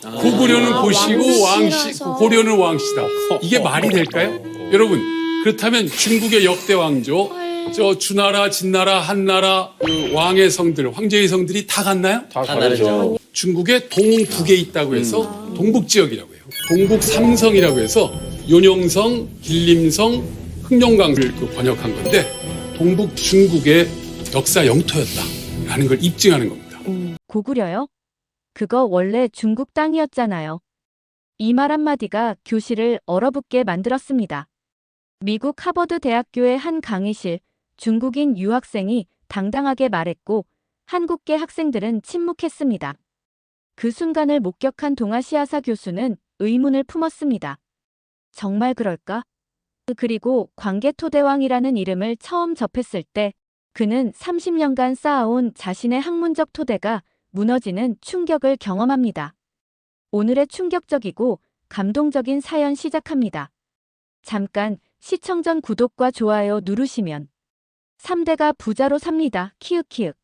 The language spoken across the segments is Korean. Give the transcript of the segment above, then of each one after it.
고구려는 고시고 왕씨라서. 고려는 왕씨다. 이게 말이 될까요? 여러분, 그렇다면 중국의 역대 왕조, 저 주나라, 진나라, 한나라 그 왕의 성들, 황제의 성들이 다 같나요? 다 다르죠. 중국의 동북에 있다고 해서 동북 지역이라고 해요. 동북 삼성이라고 해서 요녕성, 길림성, 흑룡강을 번역한 건데 동북 중국의 역사 영토였다라는 걸 입증하는 겁니다. 고구려요? 그거 원래 중국 땅이었잖아요. 이 말 한마디가 교실을 얼어붙게 만들었습니다. 미국 하버드 대학교의 한 강의실, 중국인 유학생이 당당하게 말했고 한국계 학생들은 침묵했습니다. 그 순간을 목격한 동아시아사 교수는 의문을 품었습니다. 정말 그럴까? 그리고 광개토대왕이라는 이름을 처음 접했을 때 그는 30년간 쌓아온 자신의 학문적 토대가 무너지는 충격을 경험합니다. 오늘의 충격적이고 감동적인 사연 시작합니다. 잠깐 시청 전 구독과 좋아요 누르시면 3대가 부자로 삽니다. 키읔키읔.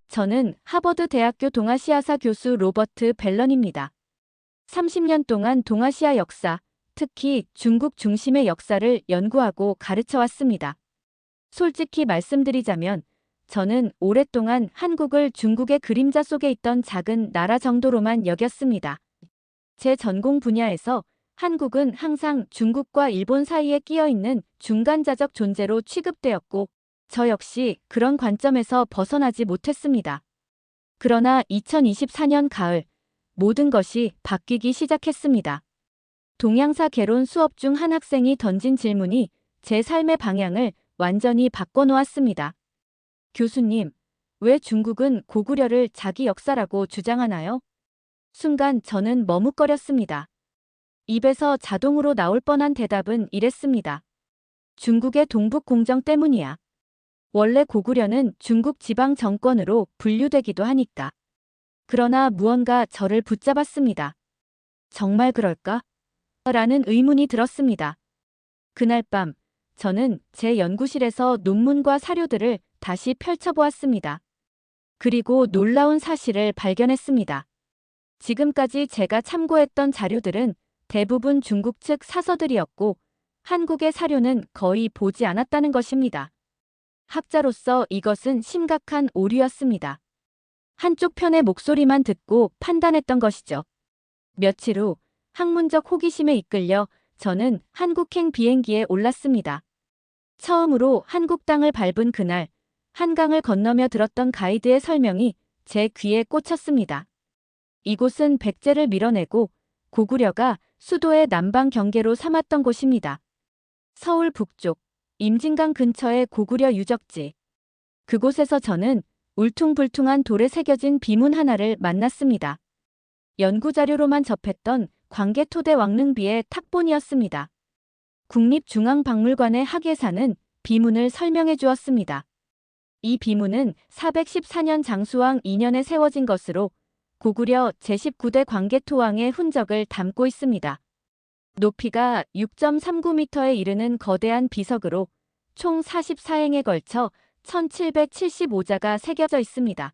저는 하버드 대학교 동아시아사 교수 로버트 벨런입니다. 30년 동안 동아시아 역사, 특히 중국 중심의 역사를 연구하고 가르쳐 왔습니다. 솔직히 말씀드리자면 저는 오랫동안 한국을 중국의 그림자 속에 있던 작은 나라 정도로만 여겼습니다. 제 전공 분야에서 한국은 항상 중국과 일본 사이에 끼어있는 중간자적 존재로 취급되었고 저 역시 그런 관점에서 벗어나지 못했습니다. 그러나 2024년 가을 모든 것이 바뀌기 시작했습니다. 동양사 개론 수업 중 한 학생이 던진 질문이 제 삶의 방향을 완전히 바꿔놓았습니다. 교수님, 왜 중국은 고구려를 자기 역사라고 주장하나요? 순간 저는 머뭇거렸습니다. 입에서 자동으로 나올 뻔한 대답은 이랬습니다. 중국의 동북 공정 때문이야. 원래 고구려는 중국 지방 정권으로 분류되기도 하니까. 그러나 무언가 저를 붙잡았습니다. 정말 그럴까? 라는 의문이 들었습니다. 그날 밤, 저는 제 연구실에서 논문과 사료들을 다시 펼쳐보았습니다. 그리고 놀라운 사실을 발견했습니다. 지금까지 제가 참고했던 자료들은 대부분 중국 측 사서들이었고 한국의 사료는 거의 보지 않았다는 것입니다. 학자로서 이것은 심각한 오류였습니다. 한쪽 편의 목소리만 듣고 판단했던 것이죠. 며칠 후 학문적 호기심에 이끌려 저는 한국행 비행기에 올랐습니다. 처음으로 한국 땅을 밟은 그날 한강을 건너며 들었던 가이드의 설명이 제 귀에 꽂혔습니다. 이곳은 백제를 밀어내고 고구려가 수도의 남방 경계로 삼았던 곳입니다. 서울 북쪽 임진강 근처의 고구려 유적지. 그곳에서 저는 울퉁불퉁한 돌에 새겨진 비문 하나를 만났습니다. 연구자료로만 접했던 광개토대 왕릉비의 탁본이었습니다. 국립중앙박물관의 학예사는 비문을 설명해 주었습니다. 이 비문은 414년 장수왕 2년에 세워진 것으로 고구려 제19대 광개토왕의 훈적을 담고 있습니다. 높이가 6.39m에 이르는 거대한 비석으로 총 44행에 걸쳐 1775자가 새겨져 있습니다.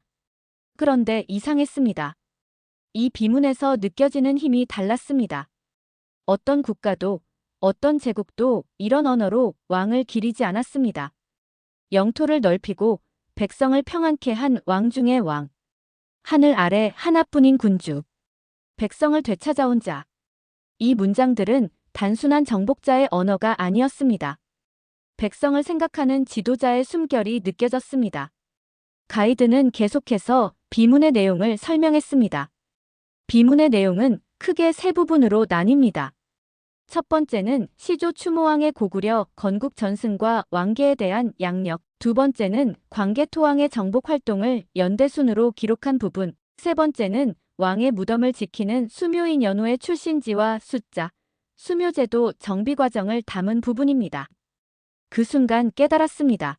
그런데 이상했습니다. 이 비문에서 느껴지는 힘이 달랐습니다. 어떤 국가도 어떤 제국도 이런 언어로 왕을 기리지 않았습니다. 영토를 넓히고 백성을 평안케 한 왕 중의 왕. 하늘 아래 하나뿐인 군주. 백성을 되찾아온 자. 이 문장들은 단순한 정복자의 언어가 아니었습니다. 백성을 생각하는 지도자의 숨결이 느껴졌습니다. 가이드는 계속해서 비문의 내용을 설명했습니다. 비문의 내용은 크게 세 부분으로 나뉩니다. 첫 번째는 시조 추모왕의 고구려 건국 전승과 왕계에 대한 양력, 두 번째는 광개토왕의 정복 활동을 연대순으로 기록한 부분, 세 번째는 왕의 무덤을 지키는 수묘인 연호의 출신지와 숫자, 수묘제도 정비 과정을 담은 부분입니다. 그 순간 깨달았습니다.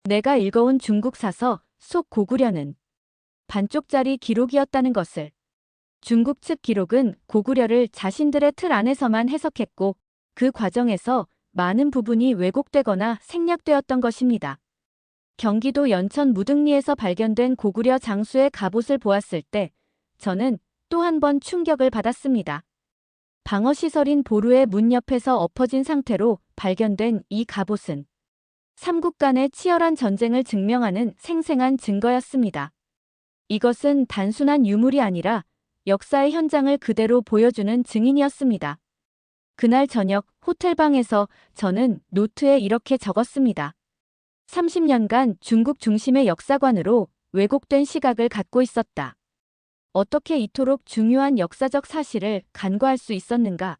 내가 읽어온 중국 사서 속 고구려는 반쪽짜리 기록이었다는 것을. 중국 측 기록은 고구려를 자신들의 틀 안에서만 해석했고 그 과정에서 많은 부분이 왜곡되거나 생략되었던 것입니다. 경기도 연천 무등리에서 발견된 고구려 장수의 갑옷을 보았을 때 저는 또 한 번 충격을 받았습니다. 방어시설인 보루의 문 옆에서 엎어진 상태로 발견된 이 갑옷은 삼국 간의 치열한 전쟁을 증명하는 생생한 증거였습니다. 이것은 단순한 유물이 아니라 역사의 현장을 그대로 보여주는 증인이었습니다. 그날 저녁 호텔방에서 저는 노트에 이렇게 적었습니다. 30년간 중국 중심의 역사관으로 왜곡된 시각을 갖고 있었다. 어떻게 이토록 중요한 역사적 사실을 간과할 수 있었는가?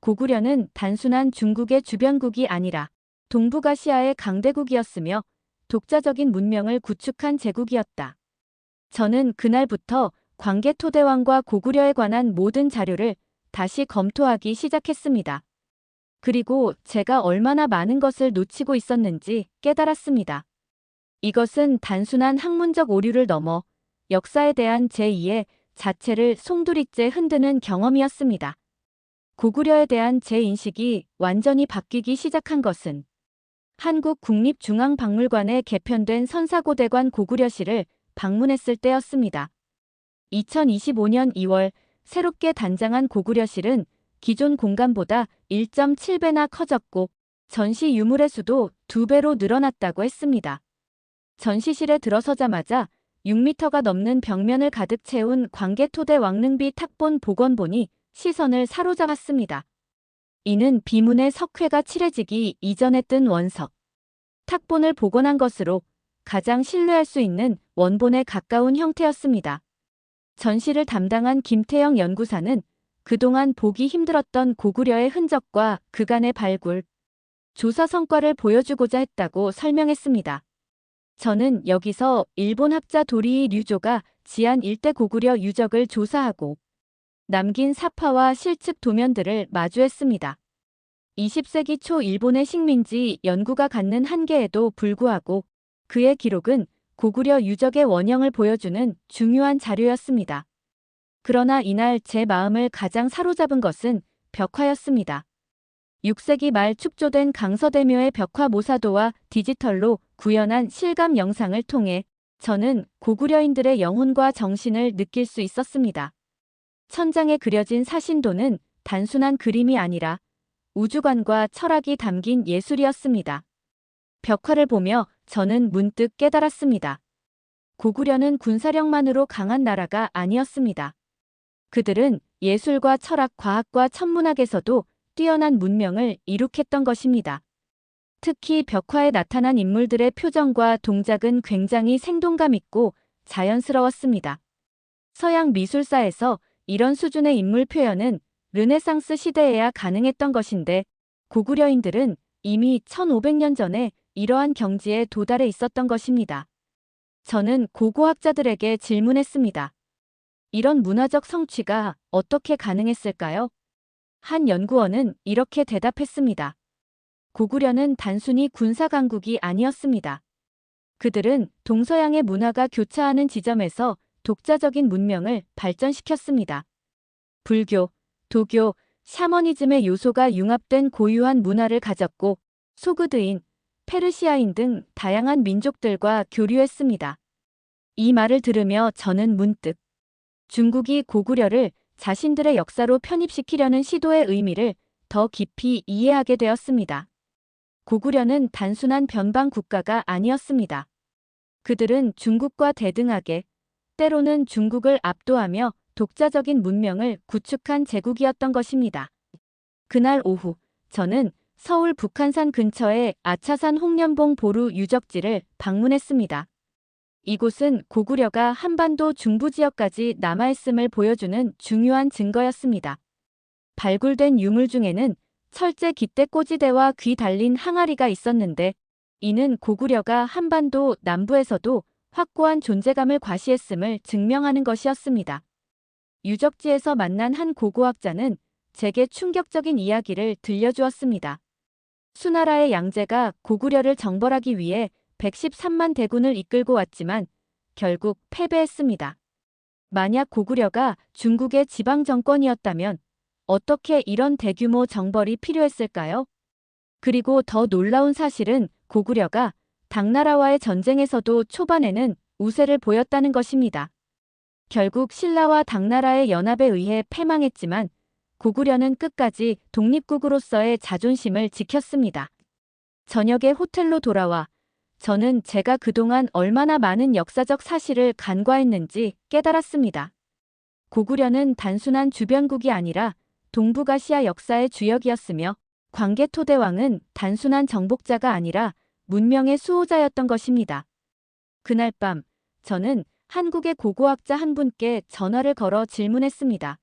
고구려는 단순한 중국의 주변국이 아니라 동북아시아의 강대국이었으며 독자적인 문명을 구축한 제국이었다. 저는 그날부터 광개토대왕과 고구려에 관한 모든 자료를 다시 검토하기 시작했습니다. 그리고 제가 얼마나 많은 것을 놓치고 있었는지 깨달았습니다. 이것은 단순한 학문적 오류를 넘어 역사에 대한 제 이해 자체를 송두리째 흔드는 경험이었습니다. 고구려에 대한 제 인식이 완전히 바뀌기 시작한 것은 한국국립중앙박물관에 개편된 선사고대관 고구려실을 방문했을 때였습니다. 2025년 2월 새롭게 단장한 고구려실은 기존 공간보다 1.7배나 커졌고 전시 유물의 수도 2배로 늘어났다고 했습니다. 전시실에 들어서자마자 6m가 넘는 벽면을 가득 채운 광개토대 왕릉비 탁본 복원본이 시선을 사로잡았습니다. 이는 비문의 석회가 칠해지기 이전에 뜬 원석. 탁본을 복원한 것으로 가장 신뢰할 수 있는 원본에 가까운 형태였습니다. 전시를 담당한 김태영 연구사는 그동안 보기 힘들었던 고구려의 흔적과 그간의 발굴, 조사 성과를 보여주고자 했다고 설명했습니다. 저는 여기서 일본 학자 도리이 류조가 지안 일대 고구려 유적을 조사하고 남긴 사파와 실측 도면들을 마주했습니다. 20세기 초 일본의 식민지 연구가 갖는 한계에도 불구하고 그의 기록은 고구려 유적의 원형을 보여주는 중요한 자료였습니다. 그러나 이날 제 마음을 가장 사로잡은 것은 벽화였습니다. 6세기 말 축조된 강서대묘의 벽화 모사도와 디지털로 구현한 실감 영상을 통해 저는 고구려인들의 영혼과 정신을 느낄 수 있었습니다. 천장에 그려진 사신도는 단순한 그림이 아니라 우주관과 철학이 담긴 예술이었습니다. 벽화를 보며 저는 문득 깨달았습니다. 고구려는 군사력만으로 강한 나라가 아니었습니다. 그들은 예술과 철학, 과학과 천문학에서도 뛰어난 문명을 이룩했던 것입니다. 특히 벽화에 나타난 인물들의 표정과 동작은 굉장히 생동감 있고 자연스러웠습니다. 서양 미술사에서 이런 수준의 인물 표현은 르네상스 시대에야 가능했던 것인데 고구려인들은 이미 1500년 전에 이러한 경지에 도달해 있었던 것입니다. 저는 고고학자들에게 질문했습니다. 이런 문화적 성취가 어떻게 가능했을까요? 한 연구원은 이렇게 대답했습니다. 고구려는 단순히 군사강국이 아니었습니다. 그들은 동서양의 문화가 교차하는 지점에서 독자적인 문명을 발전시켰습니다. 불교, 도교, 샤머니즘의 요소가 융합된 고유한 문화를 가졌고 소그드인, 페르시아인 등 다양한 민족들과 교류했습니다. 이 말을 들으며 저는 문득 중국이 고구려를 자신들의 역사로 편입시키려는 시도의 의미를 더 깊이 이해하게 되었습니다. 고구려는 단순한 변방 국가가 아니었습니다. 그들은 중국과 대등하게, 때로는 중국을 압도하며 독자적인 문명을 구축한 제국이었던 것입니다. 그날 오후, 저는 서울 북한산 근처의 아차산 홍련봉 보루 유적지를 방문했습니다. 이곳은 고구려가 한반도 중부 지역까지 남아있음을 보여주는 중요한 증거였습니다. 발굴된 유물 중에는 철제 깃대 꼬지대와 귀 달린 항아리가 있었는데 이는 고구려가 한반도 남부에서도 확고한 존재감을 과시했음을 증명하는 것이었습니다. 유적지에서 만난 한 고고학자는 제게 충격적인 이야기를 들려주었습니다. 수나라의 양제가 고구려를 정벌하기 위해 113만 대군을 이끌고 왔지만 결국 패배했습니다. 만약 고구려가 중국의 지방 정권이었다면 어떻게 이런 대규모 정벌이 필요했을까요? 그리고 더 놀라운 사실은 고구려가 당나라와의 전쟁에서도 초반에는 우세를 보였다는 것입니다. 결국 신라와 당나라의 연합에 의해 패망했지만 고구려는 끝까지 독립국으로서의 자존심을 지켰습니다. 저녁에 호텔로 돌아와 저는 제가 그동안 얼마나 많은 역사적 사실을 간과했는지 깨달았습니다. 고구려는 단순한 주변국이 아니라 동북아시아 역사의 주역이었으며 광개토대왕은 단순한 정복자가 아니라 문명의 수호자였던 것입니다. 그날 밤 저는 한국의 고고학자 한 분께 전화를 걸어 질문했습니다.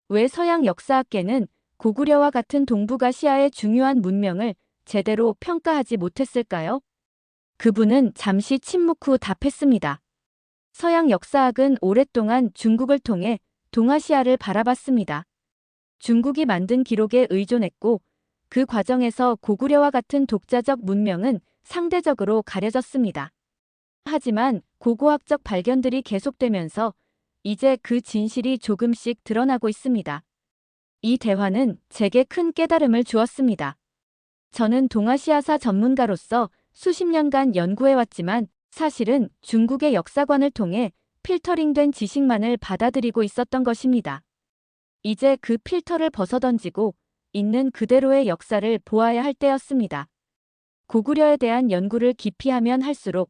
왜 서양 역사학계는 고구려와 같은 동북아시아의 중요한 문명을 제대로 평가하지 못했을까요? 그분은 잠시 침묵 후 답했습니다. 서양 역사학은 오랫동안 중국을 통해 동아시아를 바라봤습니다. 중국이 만든 기록에 의존했고 그 과정에서 고구려와 같은 독자적 문명은 상대적으로 가려졌습니다. 하지만 고고학적 발견들이 계속되면서 이제 그 진실이 조금씩 드러나고 있습니다. 이 대화는 제게 큰 깨달음을 주었습니다. 저는 동아시아사 전문가로서 수십 년간 연구해왔지만 사실은 중국의 역사관을 통해 필터링된 지식만을 받아들이고 있었던 것입니다. 이제 그 필터를 벗어던지고 있는 그대로의 역사를 보아야 할 때였습니다. 고구려에 대한 연구를 깊이 하면 할수록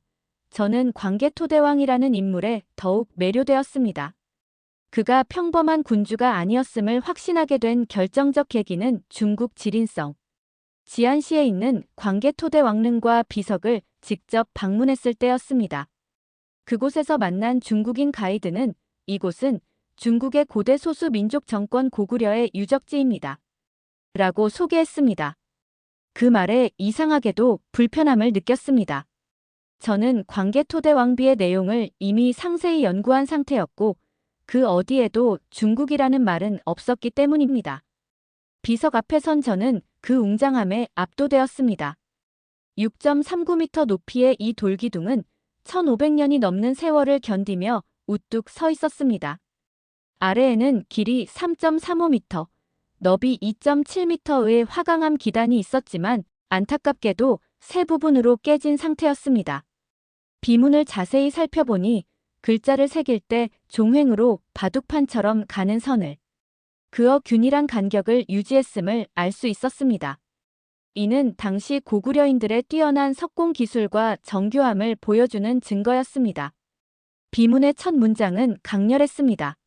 저는 광개토대왕이라는 인물에 더욱 매료되었습니다. 그가 평범한 군주가 아니었음을 확신하게 된 결정적 계기는 중국 지린성 지안시에 있는 광개토대왕릉과 비석을 직접 방문했을 때였습니다. 그곳에서 만난 중국인 가이드는 이곳은 중국의 고대 소수 민족 정권 고구려의 유적지입니다. 라고 소개했습니다. 그 말에 이상하게도 불편함을 느꼈습니다. 저는 광개토대왕비의 내용을 이미 상세히 연구한 상태였고 그 어디에도 중국이라는 말은 없었기 때문입니다. 비석 앞에 선 저는 그 웅장함에 압도되었습니다. 6.39m 높이의 이 돌기둥은 1500년이 넘는 세월을 견디며 우뚝 서 있었습니다. 아래에는 길이 3.35m, 너비 2.7m의 화강암 기단이 있었지만 안타깝게도 세 부분으로 깨진 상태였습니다. 비문을 자세히 살펴보니 글자를 새길 때 종횡으로 바둑판처럼 가는 선을 그어 균일한 간격을 유지했음을 알 수 있었습니다. 이는 당시 고구려인들의 뛰어난 석공 기술과 정교함을 보여주는 증거였습니다. 비문의 첫 문장은 강렬했습니다.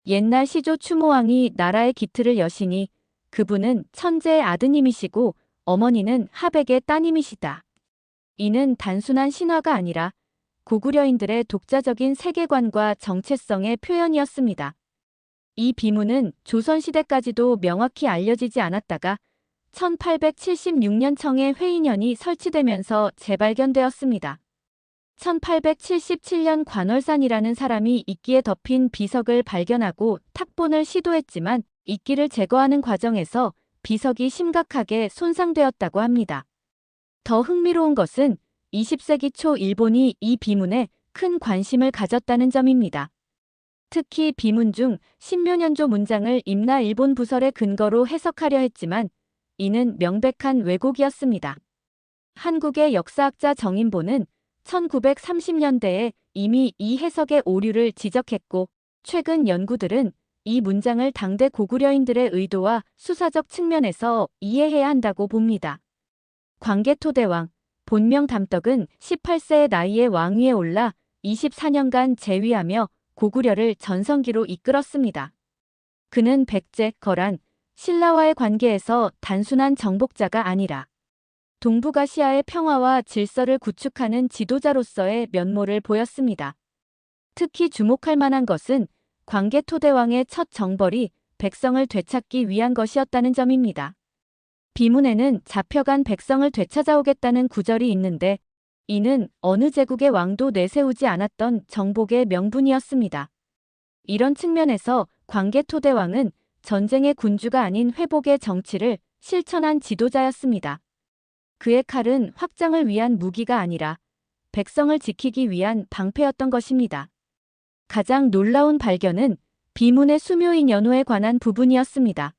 옛날 시조 추모왕이 나라의 기틀을 여시니 그분은 천재의 아드님이시고 어머니는 하백의 따님이시다. 이는 단순한 신화가 아니라 고구려인들의 독자적인 세계관과 정체성의 표현이었습니다. 이 비문은 조선시대까지도 명확히 알려지지 않았다가 1876년 청에 회인연이 설치되면서 재발견되었습니다. 1877년 관월산이라는 사람이 이끼에 덮인 비석을 발견하고 탁본을 시도했지만 이끼를 제거하는 과정에서 비석이 심각하게 손상되었다고 합니다. 더 흥미로운 것은 20세기 초 일본이 이 비문에 큰 관심을 가졌다는 점입니다. 특히 비문 중 신묘년조 문장을 임나 일본 부설의 근거로 해석하려 했지만 이는 명백한 왜곡이었습니다. 한국의 역사학자 정인보는 1930년대에 이미 이 해석의 오류를 지적했고 최근 연구들은 이 문장을 당대 고구려인들의 의도와 수사적 측면에서 이해해야 한다고 봅니다. 광개토대왕, 본명 담덕은 18세의 나이에 왕위에 올라 24년간 재위하며 고구려를 전성기로 이끌었습니다. 그는 백제, 거란, 신라와의 관계에서 단순한 정복자가 아니라 동북아시아의 평화와 질서를 구축하는 지도자로서의 면모를 보였습니다. 특히 주목할 만한 것은 광개토대왕의 첫 정벌이 백성을 되찾기 위한 것이었다는 점입니다. 비문에는 잡혀간 백성을 되찾아오겠다는 구절이 있는데 이는 어느 제국의 왕도 내세우지 않았던 정복의 명분이었습니다. 이런 측면에서 광개토대왕은 전쟁의 군주가 아닌 회복의 정치를 실천한 지도자였습니다. 그의 칼은 확장을 위한 무기가 아니라 백성을 지키기 위한 방패였던 것입니다. 가장 놀라운 발견은 비문의 수묘인 연호에 관한 부분이었습니다.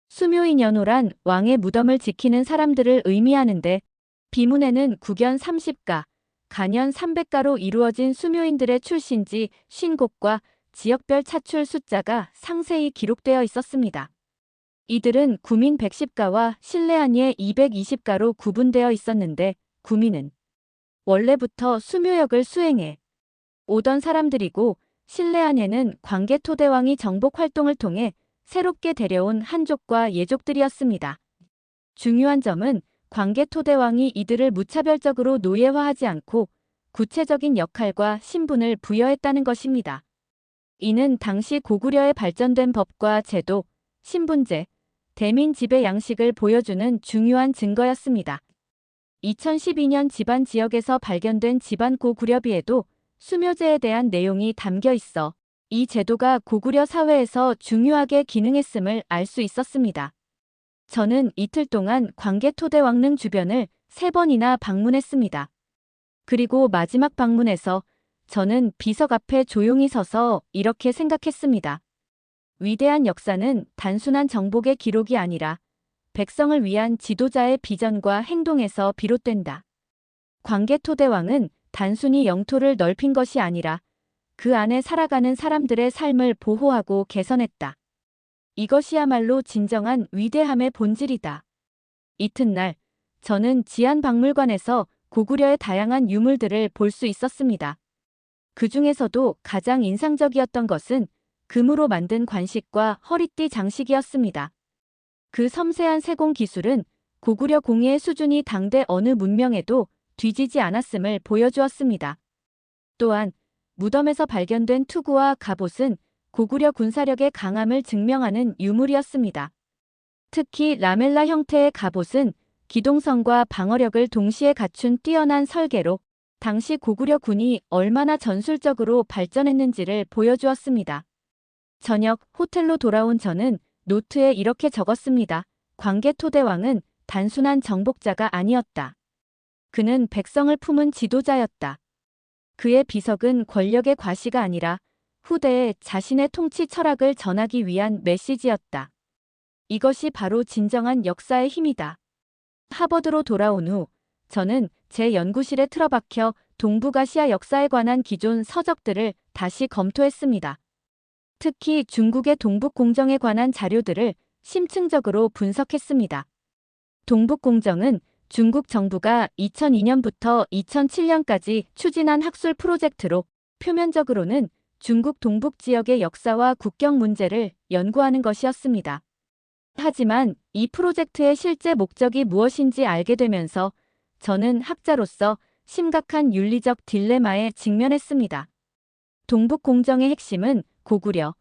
수묘인 연호란 왕의 무덤을 지키는 사람들을 의미하는데 비문에는 국연 30가, 간연 300가로 이루어진 수묘인들의 출신지 50곳과 지역별 차출 숫자가 상세히 기록되어 있었습니다. 이들은 구민 110가와 신뢰한예 220가로 구분되어 있었는데 구민은 원래부터 수묘역을 수행해 오던 사람들이고 신뢰한예는 광개토대왕이 정복 활동을 통해 새롭게 데려온 한족과 예족들이었습니다. 중요한 점은 광개토대왕이 이들을 무차별적으로 노예화하지 않고 구체적인 역할과 신분을 부여했다는 것입니다. 이는 당시 고구려에 발전된 법과 제도, 신분제, 대민 지배 양식을 보여주는 중요한 증거였습니다. 2012년 집안 지역에서 발견된 집안 고구려비에도 수묘제에 대한 내용이 담겨 있어 이 제도가 고구려 사회에서 중요하게 기능했음을 알 수 있었습니다. 저는 이틀 동안 광개토대왕릉 주변을 3번이나 방문했습니다. 그리고 마지막 방문에서 저는 비석 앞에 조용히 서서 이렇게 생각했습니다. 위대한 역사는 단순한 정복의 기록이 아니라 백성을 위한 지도자의 비전과 행동에서 비롯된다. 광개토대왕은 단순히 영토를 넓힌 것이 아니라 그 안에 살아가는 사람들의 삶을 보호하고 개선했다. 이것이야말로 진정한 위대함의 본질이다. 이튿날, 저는 지안박물관에서 고구려의 다양한 유물들을 볼 수 있었습니다. 그 중에서도 가장 인상적이었던 것은 금으로 만든 관식과 허리띠 장식이었습니다. 그 섬세한 세공 기술은 고구려 공예의 수준이 당대 어느 문명에도 뒤지지 않았음을 보여주었습니다. 또한 무덤에서 발견된 투구와 갑옷은 고구려 군사력의 강함을 증명하는 유물이었습니다. 특히 라멜라 형태의 갑옷은 기동성과 방어력을 동시에 갖춘 뛰어난 설계로 당시 고구려 군이 얼마나 전술적으로 발전했는지를 보여주었습니다. 저녁 호텔로 돌아온 저는 노트에 이렇게 적었습니다. 광개토대왕은 단순한 정복자가 아니었다. 그는 백성을 품은 지도자였다. 그의 비석은 권력의 과시가 아니라 후대에 자신의 통치 철학을 전하기 위한 메시지였다. 이것이 바로 진정한 역사의 힘이다. 하버드로 돌아온 후 저는 제 연구실에 틀어박혀 동북아시아 역사에 관한 기존 서적들을 다시 검토했습니다. 특히 중국의 동북공정에 관한 자료들을 심층적으로 분석했습니다. 동북공정은 중국 정부가 2002년부터 2007년까지 추진한 학술 프로젝트로 표면적으로는 중국 동북 지역의 역사와 국경 문제를 연구하는 것이었습니다. 하지만 이 프로젝트의 실제 목적이 무엇인지 알게 되면서 저는 학자로서 심각한 윤리적 딜레마에 직면했습니다. 동북공정의 핵심은 고구려,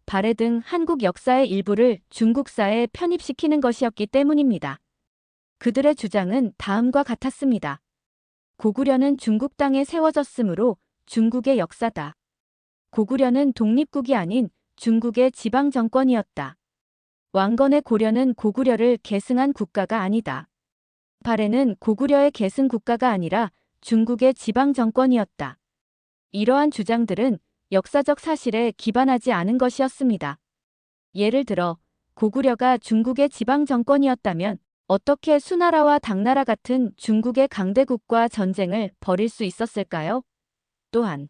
발해 등 한국 역사의 일부를 중국사에 편입시키는 것이었기 때문입니다. 그들의 주장은 다음과 같았습니다. 고구려는 중국 땅에 세워졌으므로 중국의 역사다. 고구려는 독립국이 아닌 중국의 지방정권이었다. 왕건의 고려는 고구려를 계승한 국가가 아니다. 발해는 고구려의 계승 국가가 아니라 중국의 지방정권이었다. 이러한 주장들은 역사적 사실에 기반하지 않은 것이었습니다. 예를 들어 고구려가 중국의 지방정권이었다면 어떻게 수나라와 당나라 같은 중국의 강대국과 전쟁을 벌일 수 있었을까요? 또한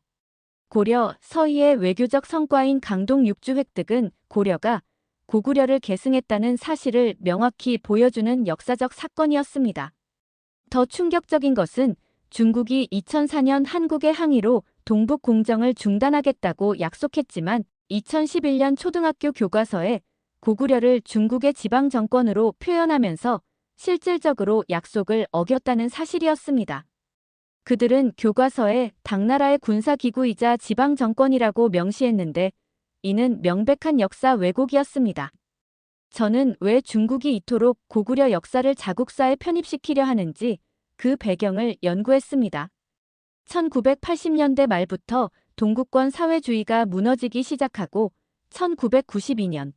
고려 서희의 외교적 성과인 강동 육주 획득은 고려가 고구려를 계승했다는 사실을 명확히 보여주는 역사적 사건이었습니다. 더 충격적인 것은 중국이 2004년 한국의 항의로 동북공정을 중단하겠다고 약속했지만 2011년 초등학교 교과서에 고구려를 중국의 지방정권으로 표현하면서 실질적으로 약속을 어겼다는 사실이었습니다. 그들은 교과서에 당나라의 군사기구이자 지방정권이라고 명시했는데 이는 명백한 역사 왜곡이었습니다. 저는 왜 중국이 이토록 고구려 역사를 자국사에 편입시키려 하는지 그 배경을 연구했습니다. 1980년대 말부터 동구권 사회주의가 무너지기 시작하고 1992년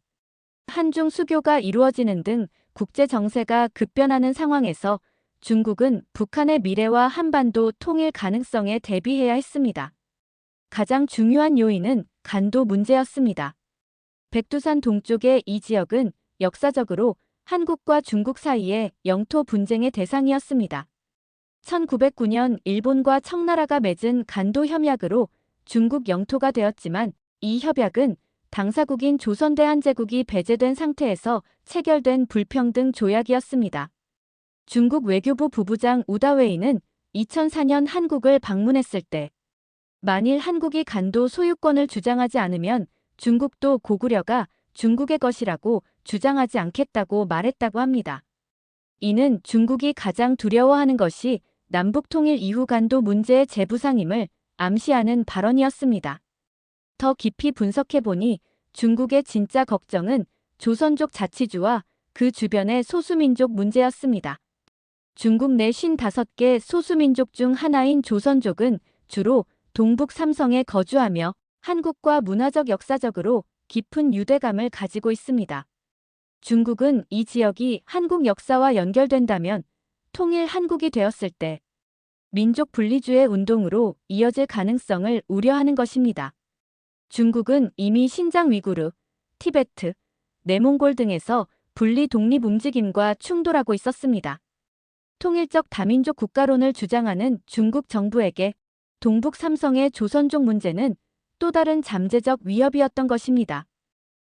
한중 수교가 이루어지는 등 국제 정세가 급변하는 상황에서 중국은 북한의 미래와 한반도 통일 가능성에 대비해야 했습니다. 가장 중요한 요인은 간도 문제였습니다. 백두산 동쪽의 이 지역은 역사적으로 한국과 중국 사이의 영토 분쟁의 대상이었습니다. 1909년 일본과 청나라가 맺은 간도 협약으로 중국 영토가 되었지만 이 협약은 당사국인 조선대한제국이 배제된 상태에서 체결된 불평등 조약이었습니다. 중국 외교부 부부장 우다웨이는 2004년 한국을 방문했을 때 만일 한국이 간도 소유권을 주장하지 않으면 중국도 고구려가 중국의 것이라고 주장하지 않겠다고 말했다고 합니다. 이는 중국이 가장 두려워하는 것이 남북 통일 이후 간도 문제의 재부상임을 암시하는 발언이었습니다. 더 깊이 분석해보니 중국의 진짜 걱정은 조선족 자치주와 그 주변의 소수민족 문제였습니다. 중국 내 55개 소수민족 중 하나인 조선족은 주로 동북 삼성에 거주하며 한국과 문화적 역사적으로 깊은 유대감을 가지고 있습니다. 중국은 이 지역이 한국 역사와 연결된다면 통일 한국이 되었을 때 민족 분리주의 운동으로 이어질 가능성을 우려하는 것입니다. 중국은 이미 신장 위구르, 티베트, 내몽골 등에서 분리 독립 움직임과 충돌하고 있었습니다. 통일적 다민족 국가론을 주장하는 중국 정부에게 동북 삼성의 조선족 문제는 또 다른 잠재적 위협이었던 것입니다.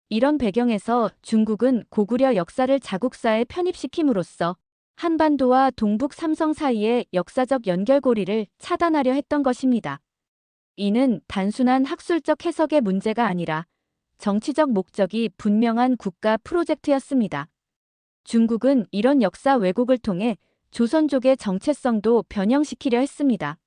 이런 배경에서 중국은 고구려 역사를 자국사에 편입시킴으로써 한반도와 동북 삼성 사이의 역사적 연결고리를 차단하려 했던 것입니다. 이는 단순한 학술적 해석의 문제가 아니라 정치적 목적이 분명한 국가 프로젝트였습니다. 중국은 이런 역사 왜곡을 통해 조선족의 정체성도 변형시키려 했습니다.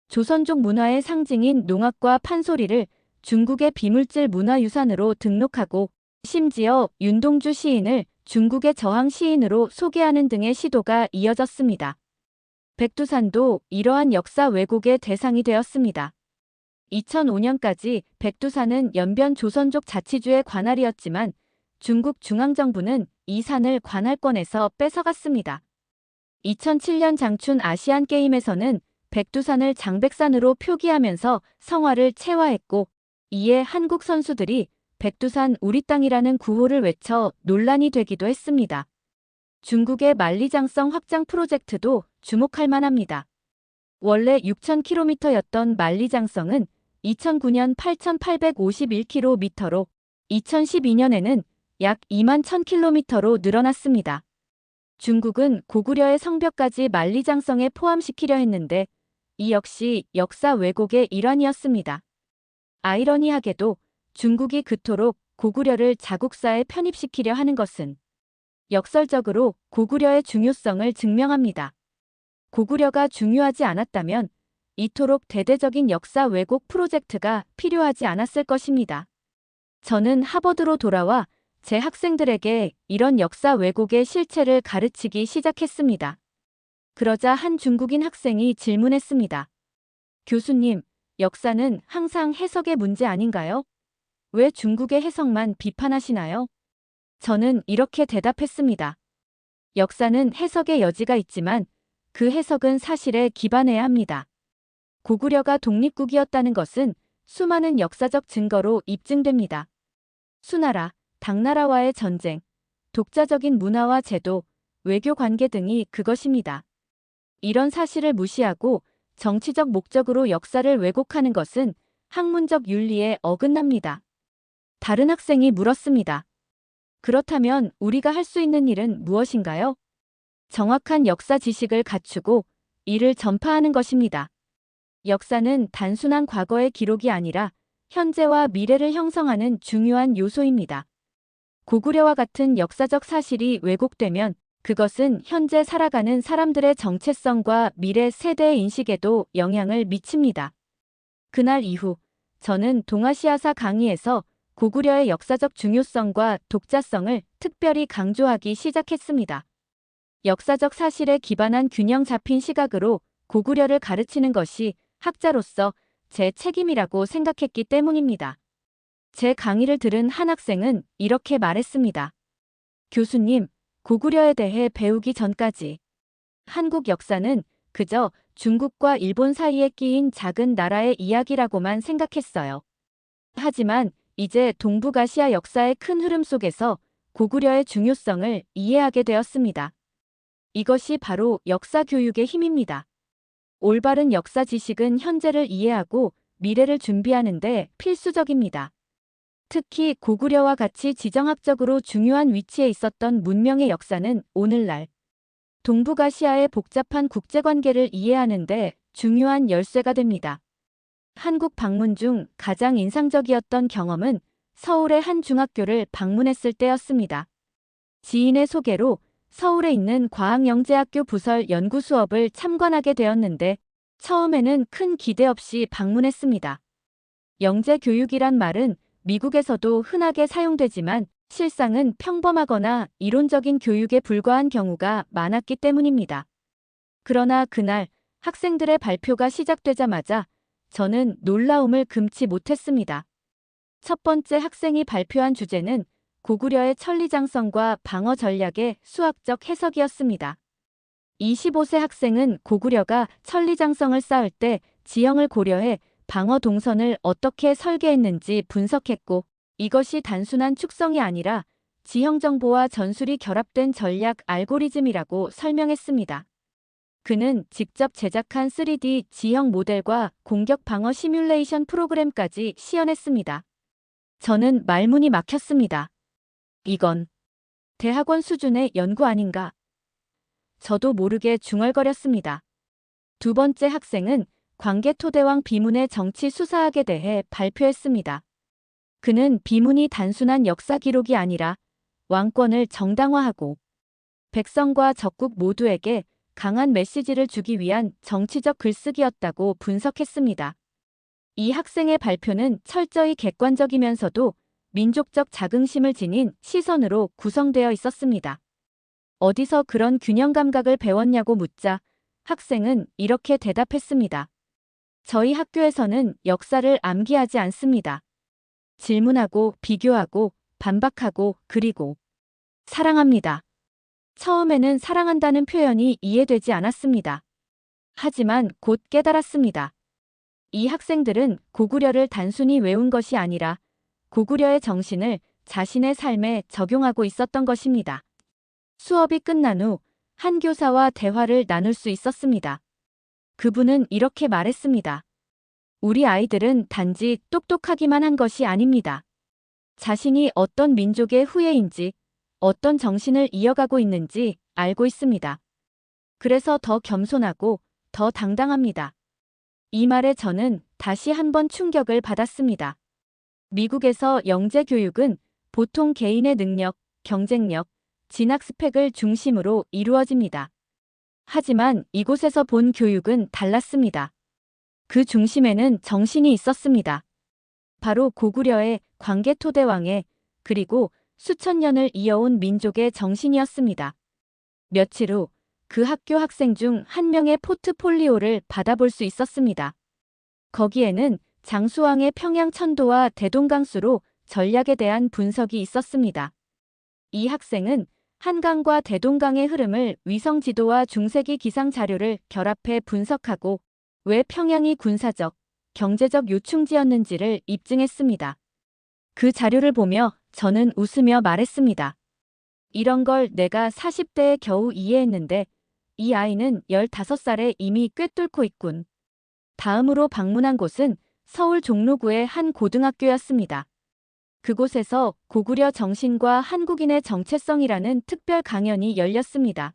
조선족 문화의 상징인 농악과 판소리를 중국의 비물질 문화유산으로 등록하고 심지어 윤동주 시인을 중국의 저항 시인으로 소개하는 등의 시도가 이어졌습니다. 백두산도 이러한 역사 왜곡의 대상이 되었습니다. 2005년까지 백두산은 연변 조선족 자치주의 관할이었지만 중국 중앙정부는 이 산을 관할권에서 뺏어갔습니다. 2007년 장춘 아시안게임에서는 백두산을 장백산으로 표기하면서 성화를 체화했고 이에 한국 선수들이 백두산 우리 땅이라는 구호를 외쳐 논란이 되기도 했습니다. 중국의 만리장성 확장 프로젝트도 주목할 만합니다. 원래 6,000km였던 만리장성은 2009년 8,851km로 2012년에는 약 21,000km로 늘어났습니다. 중국은 고구려의 성벽까지 만리장성에 포함시키려 했는데 이 역시 역사 왜곡의 일환이었습니다. 아이러니하게도 중국이 그토록 고구려를 자국사에 편입시키려 하는 것은 역설적으로 고구려의 중요성을 증명합니다. 고구려가 중요하지 않았다면 이토록 대대적인 역사 왜곡 프로젝트가 필요하지 않았을 것입니다. 저는 하버드로 돌아와 제 학생들에게 이런 역사 왜곡의 실체를 가르치기 시작했습니다. 그러자 한 중국인 학생이 질문했습니다. 교수님, 역사는 항상 해석의 문제 아닌가요? 왜 중국의 해석만 비판하시나요? 저는 이렇게 대답했습니다. 역사는 해석의 여지가 있지만 그 해석은 사실에 기반해야 합니다. 고구려가 독립국이었다는 것은 수많은 역사적 증거로 입증됩니다. 수나라, 당나라와의 전쟁, 독자적인 문화와 제도, 외교 관계 등이 그것입니다. 이런 사실을 무시하고 정치적 목적으로 역사를 왜곡하는 것은 학문적 윤리에 어긋납니다. 다른 학생이 물었습니다. 그렇다면 우리가 할 수 있는 일은 무엇인가요? 정확한 역사 지식을 갖추고 이를 전파하는 것입니다. 역사는 단순한 과거의 기록이 아니라 현재와 미래를 형성하는 중요한 요소입니다. 고구려와 같은 역사적 사실이 왜곡되면 그것은 현재 살아가는 사람들의 정체성과 미래 세대의 인식에도 영향을 미칩니다. 그날 이후 저는 동아시아사 강의에서 고구려의 역사적 중요성과 독자성을 특별히 강조하기 시작했습니다. 역사적 사실에 기반한 균형 잡힌 시각으로 고구려를 가르치는 것이 학자로서 제 책임이라고 생각했기 때문입니다. 제 강의를 들은 한 학생은 이렇게 말했습니다. 교수님, 고구려에 대해 배우기 전까지 한국 역사는 그저 중국과 일본 사이에 끼인 작은 나라의 이야기라고만 생각했어요. 하지만 이제 동북아시아 역사의 큰 흐름 속에서 고구려의 중요성을 이해하게 되었습니다. 이것이 바로 역사 교육의 힘입니다. 올바른 역사 지식은 현재를 이해하고 미래를 준비하는 데 필수적입니다. 특히 고구려와 같이 지정학적으로 중요한 위치에 있었던 문명의 역사는 오늘날 동북아시아의 복잡한 국제관계를 이해하는 데 중요한 열쇠가 됩니다. 한국 방문 중 가장 인상적이었던 경험은 서울의 한 중학교를 방문했을 때였습니다. 지인의 소개로 서울에 있는 과학영재학교 부설 연구 수업을 참관하게 되었는데 처음에는 큰 기대 없이 방문했습니다. 영재 교육이란 말은 미국에서도 흔하게 사용되지만 실상은 평범하거나 이론적인 교육에 불과한 경우가 많았기 때문입니다. 그러나 그날 학생들의 발표가 시작되자마자 저는 놀라움을 금치 못했습니다. 첫 번째 학생이 발표한 주제는 고구려의 천리장성과 방어 전략의 수학적 해석이었습니다. 25세 학생은 고구려가 천리장성을 쌓을 때 지형을 고려해 방어 동선을 어떻게 설계했는지 분석했고, 이것이 단순한 축성이 아니라 지형 정보와 전술이 결합된 전략 알고리즘이라고 설명했습니다. 그는 직접 제작한 3D 지형 모델과 공격 방어 시뮬레이션 프로그램까지 시연했습니다. 저는 말문이 막혔습니다. 이건 대학원 수준의 연구 아닌가? 저도 모르게 중얼거렸습니다. 두 번째 학생은 광개토대왕 비문의 정치 수사학에 대해 발표했습니다. 그는 비문이 단순한 역사 기록이 아니라 왕권을 정당화하고 백성과 적국 모두에게 강한 메시지를 주기 위한 정치적 글쓰기였다고 분석했습니다. 이 학생의 발표는 철저히 객관적이면서도 민족적 자긍심을 지닌 시선으로 구성되어 있었습니다. 어디서 그런 균형 감각을 배웠냐고 묻자 학생은 이렇게 대답했습니다. 저희 학교에서는 역사를 암기하지 않습니다. 질문하고 비교하고 반박하고 그리고 사랑합니다. 처음에는 사랑한다는 표현이 이해되지 않았습니다. 하지만 곧 깨달았습니다. 이 학생들은 고구려를 단순히 외운 것이 아니라 고구려의 정신을 자신의 삶에 적용하고 있었던 것입니다. 수업이 끝난 후 한 교사와 대화를 나눌 수 있었습니다. 그분은 이렇게 말했습니다. 우리 아이들은 단지 똑똑하기만 한 것이 아닙니다. 자신이 어떤 민족의 후예인지, 어떤 정신을 이어가고 있는지 알고 있습니다. 그래서 더 겸손하고 더 당당합니다. 이 말에 저는 다시 한번 충격을 받았습니다. 미국에서 영재 교육은 보통 개인의 능력, 경쟁력, 진학 스펙을 중심으로 이루어집니다. 하지만 이곳에서 본 교육은 달랐습니다. 그 중심에는 정신이 있었습니다. 바로 고구려의 광개토대왕의 그리고 수천 년을 이어온 민족의 정신이었습니다. 며칠 후 그 학교 학생 중 한 명의 포트폴리오를 받아볼 수 있었습니다. 거기에는 장수왕의 평양 천도와 대동강수로 전략에 대한 분석이 있었습니다. 이 학생은 한강과 대동강의 흐름을 위성 지도와 중세기 기상 자료를 결합해 분석하고 왜 평양이 군사적, 경제적 요충지였는지를 입증했습니다. 그 자료를 보며 저는 웃으며 말했습니다. 이런 걸 내가 40대에 겨우 이해했는데 이 아이는 15살에 이미 꿰뚫고 있군. 다음으로 방문한 곳은 서울 종로구의 한 고등학교였습니다. 그곳에서 고구려 정신과 한국인의 정체성이라는 특별 강연이 열렸습니다.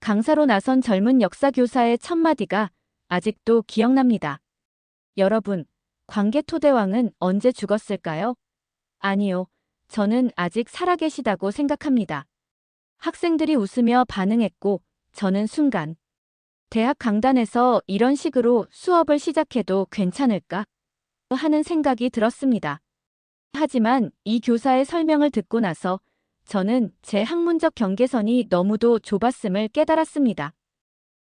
강사로 나선 젊은 역사교사의 첫마디가 아직도 기억납니다. 여러분, 광개토대왕은 언제 죽었을까요? 아니요, 저는 아직 살아계시다고 생각합니다. 학생들이 웃으며 반응했고 저는 순간 대학 강단에서 이런 식으로 수업을 시작해도 괜찮을까 하는 생각이 들었습니다. 하지만 이 교사의 설명을 듣고 나서 저는 제 학문적 경계선이 너무도 좁았음을 깨달았습니다.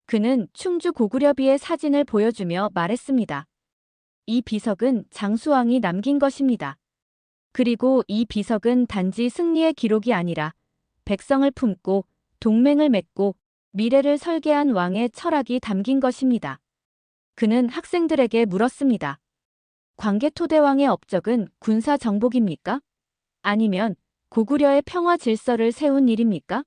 그는 충주 고구려비의 사진을 보여주며 말했습니다. 이 비석은 장수왕이 남긴 것입니다. 그리고 이 비석은 단지 승리의 기록이 아니라 백성을 품고 동맹을 맺고 미래를 설계한 왕의 철학이 담긴 것입니다. 그는 학생들에게 물었습니다. 광개토대왕의 업적은 군사 정복입니까? 아니면 고구려의 평화 질서를 세운 일입니까?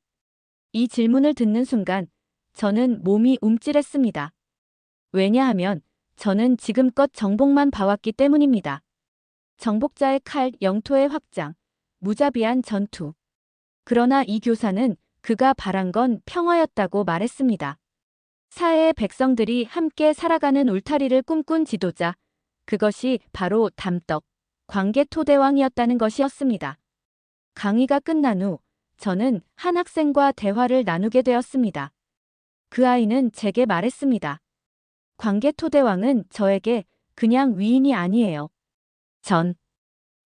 이 질문을 듣는 순간 저는 몸이 움찔했습니다. 왜냐하면 저는 지금껏 정복만 봐왔기 때문입니다. 정복자의 칼, 영토의 확장, 무자비한 전투. 그러나 이 교사는 그가 바란 건 평화였다고 말했습니다. 사해의 백성들이 함께 살아가는 울타리를 꿈꾼 지도자, 그것이 바로 담덕, 광개토대왕이었다는 것이었습니다. 강의가 끝난 후 저는 한 학생과 대화를 나누게 되었습니다. 그 아이는 제게 말했습니다. 광개토대왕은 저에게 그냥 위인이 아니에요. 전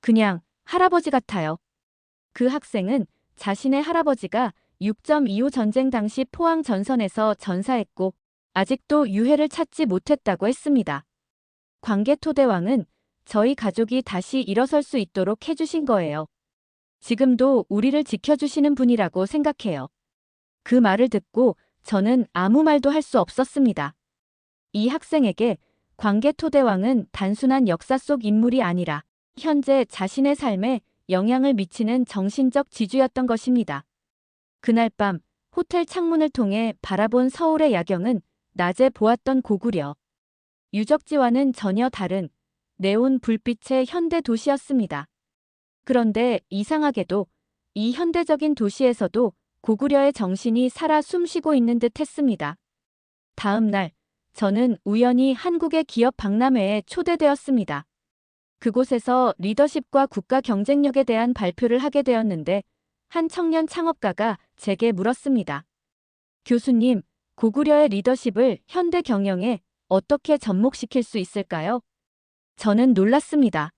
그냥 할아버지 같아요. 그 학생은 자신의 할아버지가 6.25 전쟁 당시 포항 전선에서 전사했고 아직도 유해를 찾지 못했다고 했습니다. 광개토대왕은 저희 가족이 다시 일어설 수 있도록 해주신 거예요. 지금도 우리를 지켜주시는 분이라고 생각해요. 그 말을 듣고 저는 아무 말도 할 수 없었습니다. 이 학생에게 광개토대왕은 단순한 역사 속 인물이 아니라 현재 자신의 삶에 영향을 미치는 정신적 지주였던 것입니다. 그날 밤 호텔 창문을 통해 바라본 서울의 야경은 낮에 보았던 고구려 유적지와는 전혀 다른 네온 불빛의 현대 도시였습니다. 그런데 이상하게도 이 현대적인 도시에서도 고구려의 정신이 살아 숨쉬고 있는 듯 했습니다. 다음 날 저는 우연히 한국의 기업 박람회에 초대되었습니다. 그곳에서 리더십과 국가 경쟁력에 대한 발표를 하게 되었는데 한 청년 창업가가 제게 물었습니다. 교수님, 고구려의 리더십을 현대 경영에 어떻게 접목시킬 수 있을까요? 저는 놀랐습니다.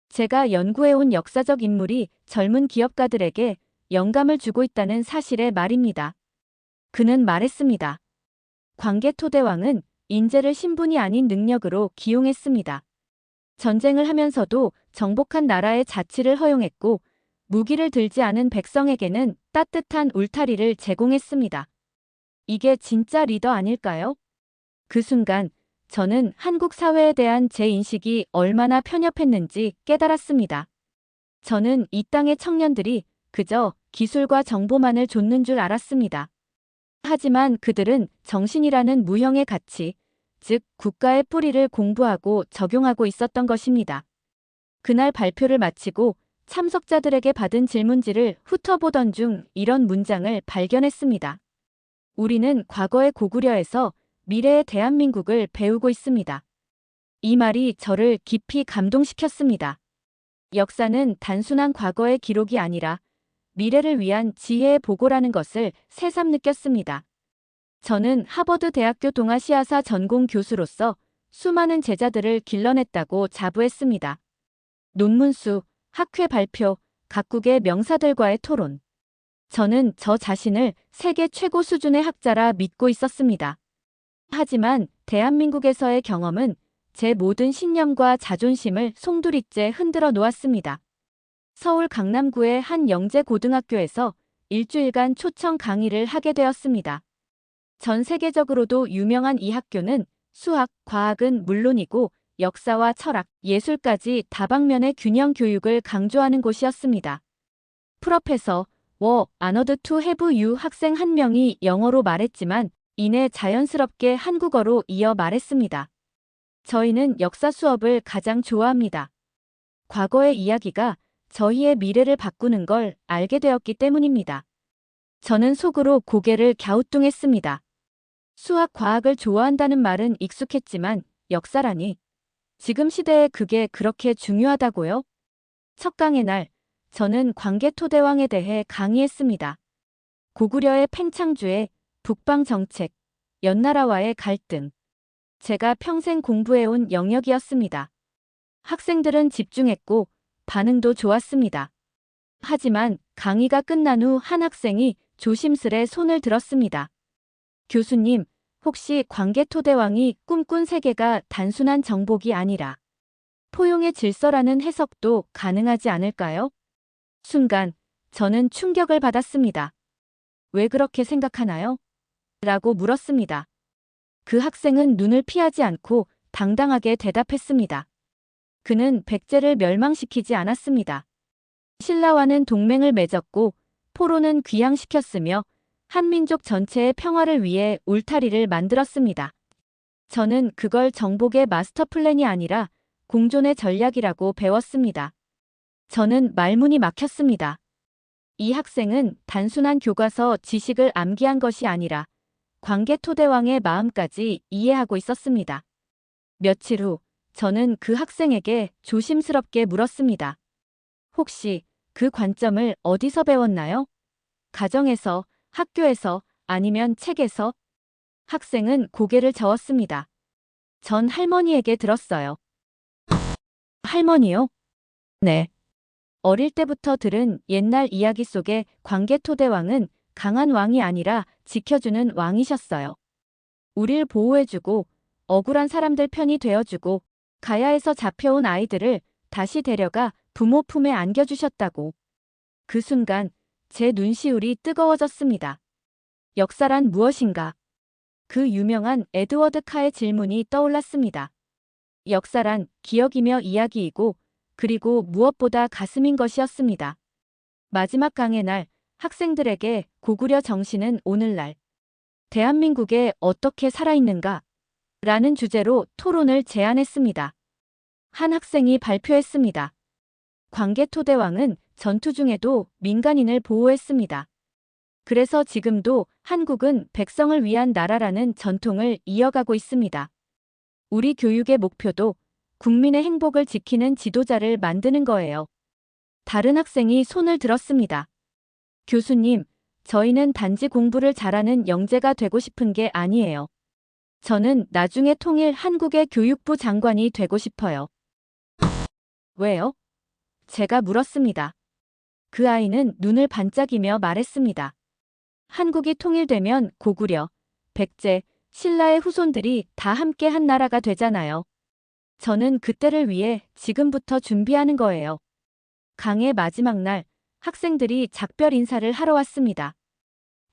제가 연구해온 역사적 인물이 젊은 기업가들에게 영감을 주고 있다는 사실의 말입니다. 그는 말했습니다. 광개토대왕은 인재를 신분이 아닌 능력으로 기용했습니다. 전쟁을 하면서도 정복한 나라의 자치를 허용했고 무기를 들지 않은 백성에게는 따뜻한 울타리를 제공했습니다. 이게 진짜 리더 아닐까요? 그 순간 저는 한국 사회에 대한 제 인식이 얼마나 편협했는지 깨달았습니다. 저는 이 땅의 청년들이 그저 기술과 정보만을 좇는 줄 알았습니다. 하지만 그들은 정신이라는 무형의 가치, 즉 국가의 뿌리를 공부하고 적용하고 있었던 것입니다. 그날 발표를 마치고 참석자들에게 받은 질문지를 훑어보던 중 이런 문장을 발견했습니다. 우리는 과거의 고구려에서 미래의 대한민국을 배우고 있습니다. 이 말이 저를 깊이 감동시켰습니다. 역사는 단순한 과거의 기록이 아니라 미래를 위한 지혜의 보고라는 것을 새삼 느꼈습니다. 저는 하버드 대학교 동아시아사 전공 교수로서 수많은 제자들을 길러냈다고 자부했습니다. 논문수, 학회 발표, 각국의 명사들과의 토론. 저는 저 자신을 세계 최고 수준의 학자라 믿고 있었습니다. 하지만 대한민국에서의 경험은 제 모든 신념과 자존심을 송두리째 흔들어 놓았습니다. 서울 강남구의 한 영재고등학교에서 일주일간 초청 강의를 하게 되었습니다. 전 세계적으로도 유명한 이 학교는 수학, 과학은 물론이고 역사와 철학, 예술까지 다방면의 균형 교육을 강조하는 곳이었습니다. 프로페서 아너드 투 해브 유 학생 한 명이 영어로 말했지만 이내 자연스럽게 한국어로 이어 말했습니다. 저희는 역사 수업을 가장 좋아합니다. 과거의 이야기가 저희의 미래를 바꾸는 걸 알게 되었기 때문입니다. 저는 속으로 고개를 갸우뚱했습니다. 수학, 과학을 좋아한다는 말은 익숙했지만 역사라니. 지금 시대에 그게 그렇게 중요하다고요? 첫 강의 날, 저는 광개토대왕에 대해 강의했습니다. 고구려의 팽창주의, 북방 정책, 연나라와의 갈등. 제가 평생 공부해온 영역이었습니다. 학생들은 집중했고 반응도 좋았습니다. 하지만 강의가 끝난 후 한 학생이 조심스레 손을 들었습니다. 교수님, 혹시 광개토대왕이 꿈꾼 세계가 단순한 정복이 아니라 포용의 질서라는 해석도 가능하지 않을까요? 순간 저는 충격을 받았습니다. 왜 그렇게 생각하나요? 라고 물었습니다. 그 학생은 눈을 피하지 않고 당당하게 대답했습니다. 그는 백제를 멸망시키지 않았습니다. 신라와는 동맹을 맺었고 포로는 귀양시켰으며 한민족 전체의 평화를 위해 울타리를 만들었습니다. 저는 그걸 정복의 마스터 플랜이 아니라 공존의 전략이라고 배웠습니다. 저는 말문이 막혔습니다. 이 학생은 단순한 교과서 지식을 암기한 것이 아니라 광개토대왕의 마음까지 이해하고 있었습니다. 며칠 후 저는 그 학생에게 조심스럽게 물었습니다. 혹시 그 관점을 어디서 배웠나요? 가정에서, 학교에서, 아니면 책에서? 학생은 고개를 저었습니다. 전 할머니에게 들었어요. 할머니요? 네. 어릴 때부터 들은 옛날 이야기 속의 광개토대왕은 강한 왕이 아니라 지켜주는 왕이셨어요. 우릴 보호해주고 억울한 사람들 편이 되어주고 가야에서 잡혀온 아이들을 다시 데려가 부모 품에 안겨주셨다고. 그 순간 제 눈시울이 뜨거워졌습니다. 역사란 무엇인가? 그 유명한 에드워드 카의 질문이 떠올랐습니다. 역사란 기억이며 이야기이고 그리고 무엇보다 가슴인 것이었습니다. 마지막 강의 날 학생들에게 고구려 정신은 오늘날 대한민국에 어떻게 살아있는가? 라는 주제로 토론을 제안했습니다. 한 학생이 발표했습니다. 광개토대왕은 전투 중에도 민간인을 보호했습니다. 그래서 지금도 한국은 백성을 위한 나라라는 전통을 이어가고 있습니다. 우리 교육의 목표도 국민의 행복을 지키는 지도자를 만드는 거예요. 다른 학생이 손을 들었습니다. 교수님, 저희는 단지 공부를 잘하는 영재가 되고 싶은 게 아니에요. 저는 나중에 통일 한국의 교육부 장관이 되고 싶어요. 왜요? 제가 물었습니다. 그 아이는 눈을 반짝이며 말했습니다. 한국이 통일되면 고구려, 백제, 신라의 후손들이 다 함께 한 나라가 되잖아요. 저는 그때를 위해 지금부터 준비하는 거예요. 강의 마지막 날 학생들이 작별 인사를 하러 왔습니다.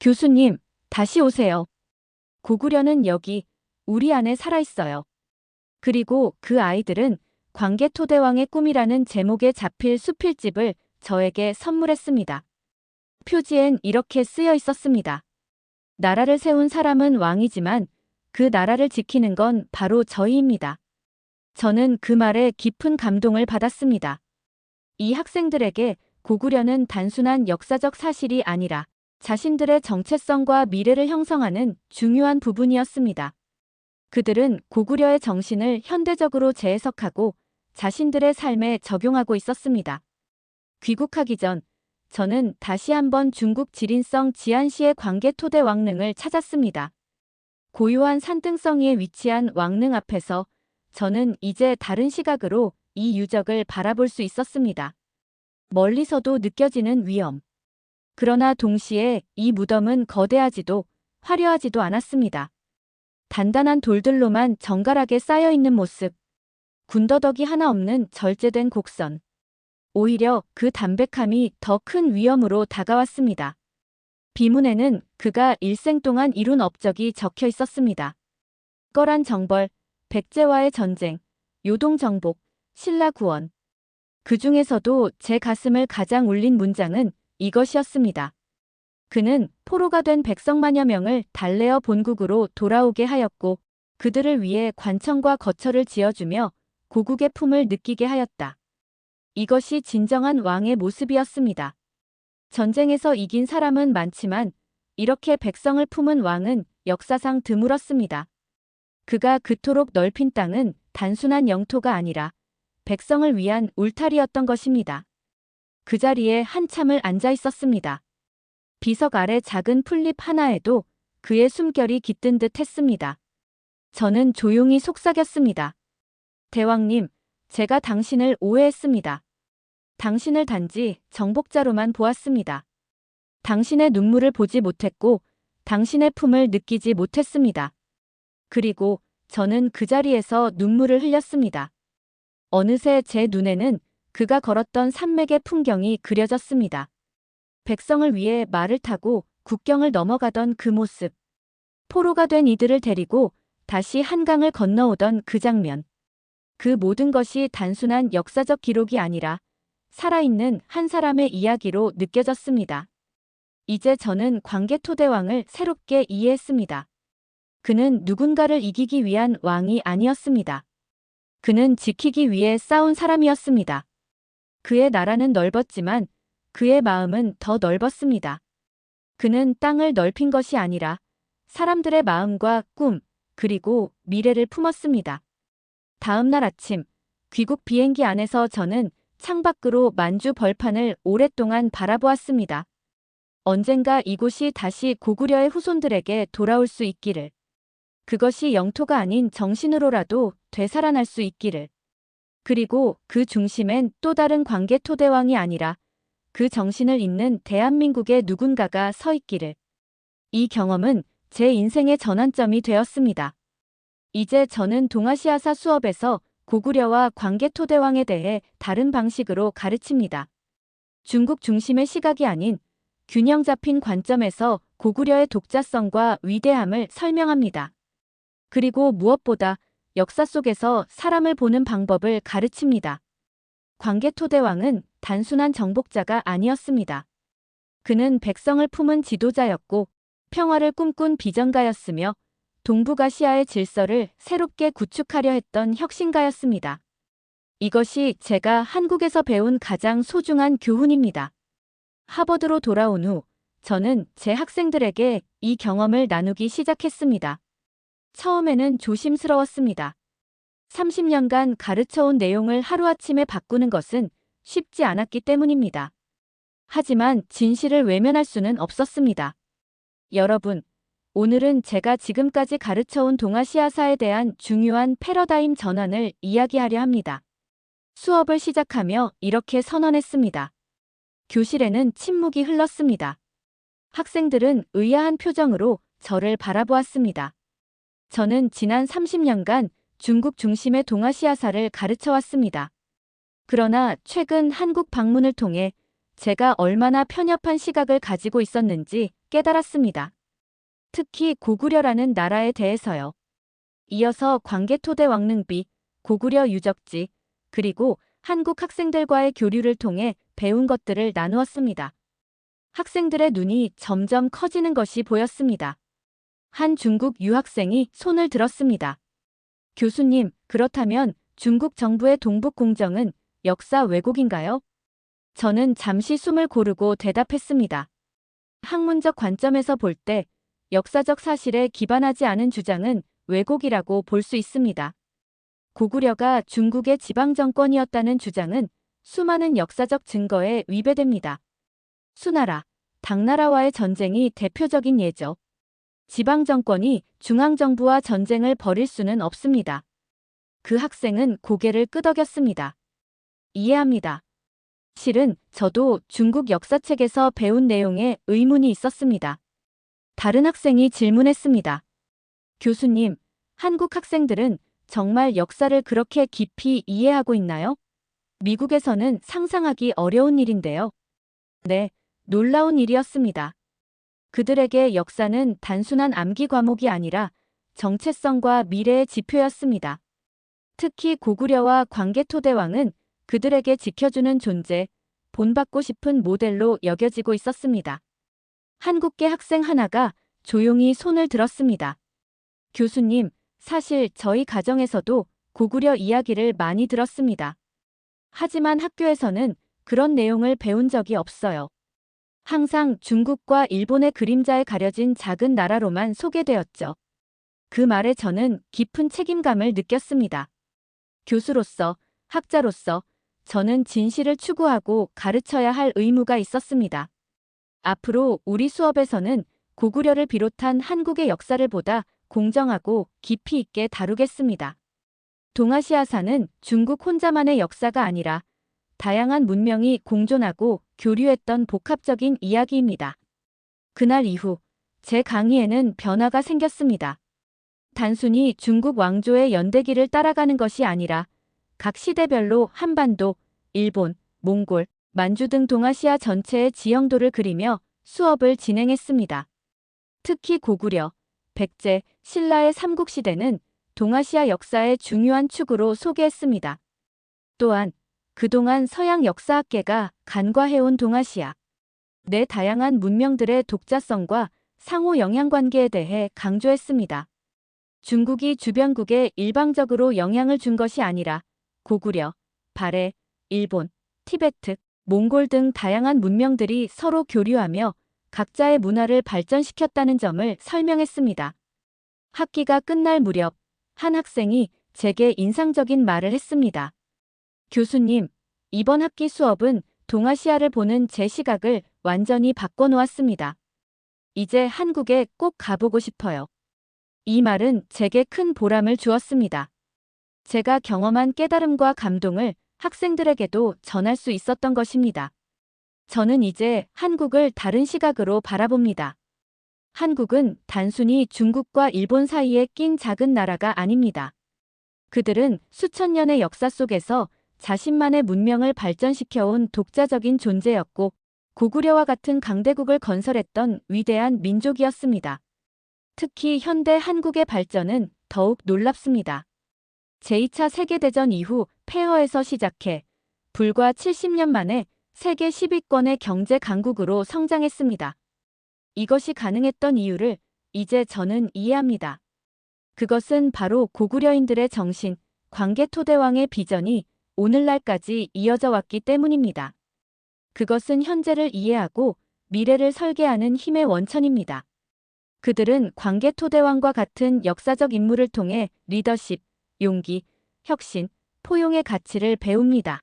교수님, 다시 오세요. 고구려는 여기, 우리 안에 살아있어요. 그리고 그 아이들은 광개토대왕의 꿈이라는 제목의 자필 수필집을 저에게 선물했습니다. 표지엔 이렇게 쓰여 있었습니다. 나라를 세운 사람은 왕이지만 그 나라를 지키는 건 바로 저희입니다. 저는 그 말에 깊은 감동을 받았습니다. 이 학생들에게 고구려는 단순한 역사적 사실이 아니라 자신들의 정체성과 미래를 형성하는 중요한 부분이었습니다. 그들은 고구려의 정신을 현대적으로 재해석하고 자신들의 삶에 적용하고 있었습니다. 귀국하기 전 저는 다시 한번 중국 지린성 지안시의 광개토대 왕릉을 찾았습니다. 고요한 산등성이에 위치한 왕릉 앞에서 저는 이제 다른 시각으로 이 유적을 바라볼 수 있었습니다. 멀리서도 느껴지는 위엄. 그러나 동시에 이 무덤은 거대하지도 화려하지도 않았습니다. 단단한 돌들로만 정갈하게 쌓여있는 모습. 군더더기 하나 없는 절제된 곡선. 오히려 그 담백함이 더 큰 위엄으로 다가왔습니다. 비문에는 그가 일생 동안 이룬 업적이 적혀 있었습니다. 꺼란 정벌, 백제와의 전쟁, 요동정복, 신라 구원. 그 중에서도 제 가슴을 가장 울린 문장은 이것이었습니다. 그는 포로가 된 백성만여 명을 달래어 본국으로 돌아오게 하였고 그들을 위해 관청과 거처를 지어주며 고국의 품을 느끼게 하였다. 이것이 진정한 왕의 모습이었습니다. 전쟁에서 이긴 사람은 많지만 이렇게 백성을 품은 왕은 역사상 드물었습니다. 그가 그토록 넓힌 땅은 단순한 영토가 아니라 백성을 위한 울타리였던 것입니다. 그 자리에 한참을 앉아 있었습니다. 비석 아래 작은 풀잎 하나에도 그의 숨결이 깃든 듯 했습니다. 저는 조용히 속삭였습니다. 대왕님, 제가 당신을 오해했습니다. 당신을 단지 정복자로만 보았습니다. 당신의 눈물을 보지 못했고 당신의 품을 느끼지 못했습니다. 그리고 저는 그 자리에서 눈물을 흘렸습니다. 어느새 제 눈에는 그가 걸었던 산맥의 풍경이 그려졌습니다. 백성을 위해 말을 타고 국경을 넘어가던 그 모습. 포로가 된 이들을 데리고 다시 한강을 건너오던 그 장면. 그 모든 것이 단순한 역사적 기록이 아니라 살아있는 한 사람의 이야기로 느껴졌습니다. 이제 저는 광개토대왕을 새롭게 이해했습니다. 그는 누군가를 이기기 위한 왕이 아니었습니다. 그는 지키기 위해 싸운 사람이었습니다. 그의 나라는 넓었지만 그의 마음은 더 넓었습니다. 그는 땅을 넓힌 것이 아니라 사람들의 마음과 꿈, 그리고 미래를 품었습니다. 다음 날 아침, 귀국 비행기 안에서 저는 창밖으로 만주 벌판을 오랫동안 바라보았습니다. 언젠가 이곳이 다시 고구려의 후손들에게 돌아올 수 있기를. 그것이 영토가 아닌 정신으로라도 되살아날 수 있기를. 그리고 그 중심엔 또 다른 광개토대왕이 아니라 그 정신을 잇는 대한민국의 누군가가 서 있기를. 이 경험은 제 인생의 전환점이 되었습니다. 이제 저는 동아시아사 수업에서 고구려와 광개토대왕에 대해 다른 방식으로 가르칩니다. 중국 중심의 시각이 아닌 균형 잡힌 관점에서 고구려의 독자성과 위대함을 설명합니다. 그리고 무엇보다 역사 속에서 사람을 보는 방법을 가르칩니다. 광개토대왕은 단순한 정복자가 아니었습니다. 그는 백성을 품은 지도자였고 평화를 꿈꾼 비전가였으며 동북아시아의 질서를 새롭게 구축하려 했던 혁신가였습니다. 이것이 제가 한국에서 배운 가장 소중한 교훈입니다. 하버드로 돌아온 후 저는 제 학생들에게 이 경험을 나누기 시작했습니다. 처음에는 조심스러웠습니다. 30년간 가르쳐온 내용을 하루아침에 바꾸는 것은 쉽지 않았기 때문입니다. 하지만 진실을 외면할 수는 없었습니다. 여러분, 오늘은 제가 지금까지 가르쳐온 동아시아사에 대한 중요한 패러다임 전환을 이야기하려 합니다. 수업을 시작하며 이렇게 선언했습니다. 교실에는 침묵이 흘렀습니다. 학생들은 의아한 표정으로 저를 바라보았습니다. 저는 지난 30년간 중국 중심의 동아시아사를 가르쳐왔습니다. 그러나 최근 한국 방문을 통해 제가 얼마나 편협한 시각을 가지고 있었는지 깨달았습니다. 특히 고구려라는 나라에 대해서요. 이어서 광개토대 왕릉비, 고구려 유적지, 그리고 한국 학생들과의 교류를 통해 배운 것들을 나누었습니다. 학생들의 눈이 점점 커지는 것이 보였습니다. 한 중국 유학생이 손을 들었습니다. 교수님, 그렇다면 중국 정부의 동북 공정은 역사 왜곡인가요? 저는 잠시 숨을 고르고 대답했습니다. 학문적 관점에서 볼 때 역사적 사실에 기반하지 않은 주장은 왜곡이라고 볼 수 있습니다. 고구려가 중국의 지방정권이었다는 주장은 수많은 역사적 증거에 위배됩니다. 수나라, 당나라와의 전쟁이 대표적인 예죠. 지방정권이 중앙정부와 전쟁을 벌일 수는 없습니다. 그 학생은 고개를 끄덕였습니다. 이해합니다. 실은 저도 중국 역사책에서 배운 내용에 의문이 있었습니다. 다른 학생이 질문했습니다. 교수님, 한국 학생들은 정말 역사를 그렇게 깊이 이해하고 있나요? 미국에서는 상상하기 어려운 일인데요. 네, 놀라운 일이었습니다. 그들에게 역사는 단순한 암기 과목이 아니라 정체성과 미래의 지표였습니다. 특히 고구려와 광개토대왕은 그들에게 지켜주는 존재, 본받고 싶은 모델로 여겨지고 있었습니다. 한국계 학생 하나가 조용히 손을 들었습니다. 교수님, 사실 저희 가정에서도 고구려 이야기를 많이 들었습니다. 하지만 학교에서는 그런 내용을 배운 적이 없어요. 항상 중국과 일본의 그림자에 가려진 작은 나라로만 소개되었죠. 그 말에 저는 깊은 책임감을 느꼈습니다. 교수로서, 학자로서 저는 진실을 추구하고 가르쳐야 할 의무가 있었습니다. 앞으로 우리 수업에서는 고구려를 비롯한 한국의 역사를 보다 공정하고 깊이 있게 다루겠습니다. 동아시아사는 중국 혼자만의 역사가 아니라 다양한 문명이 공존하고 교류했던 복합적인 이야기입니다. 그날 이후 제 강의에는 변화가 생겼습니다. 단순히 중국 왕조의 연대기를 따라가는 것이 아니라 각 시대별로 한반도, 일본, 몽골, 만주 등 동아시아 전체의 지형도를 그리며 수업을 진행했습니다. 특히 고구려, 백제, 신라의 삼국시대는 동아시아 역사의 중요한 축으로 소개했습니다. 또한 그동안 서양 역사학계가 간과해온 동아시아 내 다양한 문명들의 독자성과 상호 영향관계에 대해 강조했습니다. 중국이 주변국에 일방적으로 영향을 준 것이 아니라 고구려, 발해, 일본, 티베트, 몽골 등 다양한 문명들이 서로 교류하며 각자의 문화를 발전시켰다는 점을 설명했습니다. 학기가 끝날 무렵 한 학생이 제게 인상적인 말을 했습니다. 교수님, 이번 학기 수업은 동아시아를 보는 제 시각을 완전히 바꿔놓았습니다. 이제 한국에 꼭 가보고 싶어요. 이 말은 제게 큰 보람을 주었습니다. 제가 경험한 깨달음과 감동을 학생들에게도 전할 수 있었던 것입니다. 저는 이제 한국을 다른 시각으로 바라봅니다. 한국은 단순히 중국과 일본 사이에 낀 작은 나라가 아닙니다. 그들은 수천 년의 역사 속에서 자신만의 문명을 발전시켜온 독자적인 존재였고 고구려와 같은 강대국을 건설했던 위대한 민족이었습니다. 특히 현대 한국의 발전은 더욱 놀랍습니다. 제2차 세계대전 이후 폐허에서 시작해 불과 70년 만에 세계 10위권의 경제 강국으로 성장했습니다. 이것이 가능했던 이유를 이제 저는 이해합니다. 그것은 바로 고구려인들의 정신, 광개토대왕의 비전이 오늘날까지 이어져 왔기 때문입니다. 그것은 현재를 이해하고 미래를 설계하는 힘의 원천입니다. 그들은 광개토대왕과 같은 역사적 인물을 통해 리더십, 용기, 혁신, 포용의 가치를 배웁니다.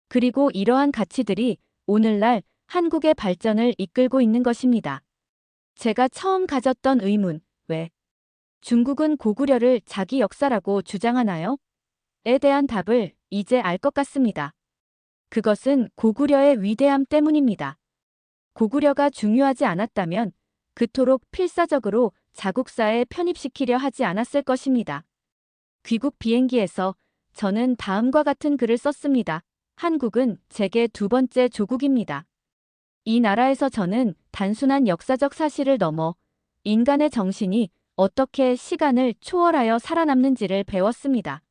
그리고 이러한 가치들이 오늘날 한국의 발전을 이끌고 있는 것입니다. 제가 처음 가졌던 의문, 왜 중국은 고구려를 자기 역사라고 주장하나요? 에 대한 답을 이제 알 것 같습니다. 그것은 고구려의 위대함 때문입니다. 고구려가 중요하지 않았다면 그토록 필사적으로 자국사에 편입시키려 하지 않았을 것입니다. 귀국 비행기에서 저는 다음과 같은 글을 썼습니다. 한국은 제게 두 번째 조국입니다. 이 나라에서 저는 단순한 역사적 사실을 넘어 인간의 정신이 어떻게 시간을 초월하여 살아남는지를 배웠습니다.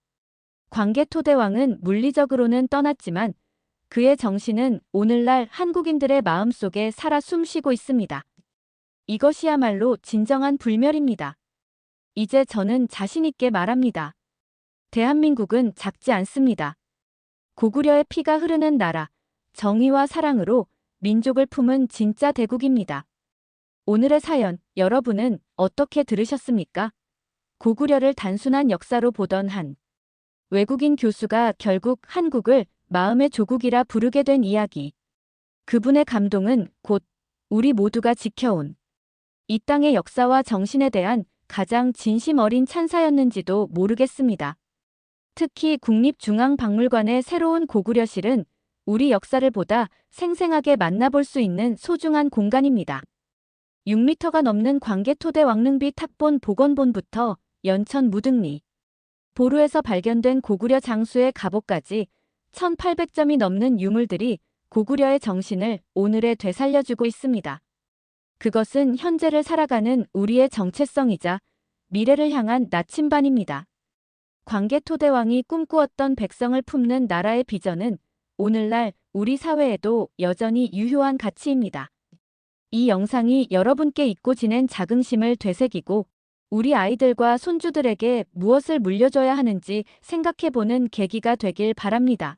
광개토대왕은 물리적으로는 떠났지만 그의 정신은 오늘날 한국인들의 마음속에 살아 숨쉬고 있습니다. 이것이야말로 진정한 불멸입니다. 이제 저는 자신 있게 말합니다. 대한민국은 작지 않습니다. 고구려의 피가 흐르는 나라, 정의와 사랑으로 민족을 품은 진짜 대국입니다. 오늘의 사연, 여러분은 어떻게 들으셨습니까? 고구려를 단순한 역사로 보던 한 외국인 교수가 결국 한국을 마음의 조국이라 부르게 된 이야기. 그분의 감동은 곧 우리 모두가 지켜온 이 땅의 역사와 정신에 대한 가장 진심 어린 찬사였는지도 모르겠습니다. 특히 국립중앙박물관의 새로운 고구려실은 우리 역사를 보다 생생하게 만나볼 수 있는 소중한 공간입니다. 6m가 넘는 광개토대 왕릉비 탁본 복원본부터 연천 무등리, 보루에서 발견된 고구려 장수의 갑옷까지 1800점이 넘는 유물들이 고구려의 정신을 오늘에 되살려주고 있습니다. 그것은 현재를 살아가는 우리의 정체성이자 미래를 향한 나침반입니다. 광개토대왕이 꿈꾸었던 백성을 품는 나라의 비전은 오늘날 우리 사회에도 여전히 유효한 가치입니다. 이 영상이 여러분께 잊고 지낸 자긍심을 되새기고 우리 아이들과 손주들에게 무엇을 물려줘야 하는지 생각해보는 계기가 되길 바랍니다.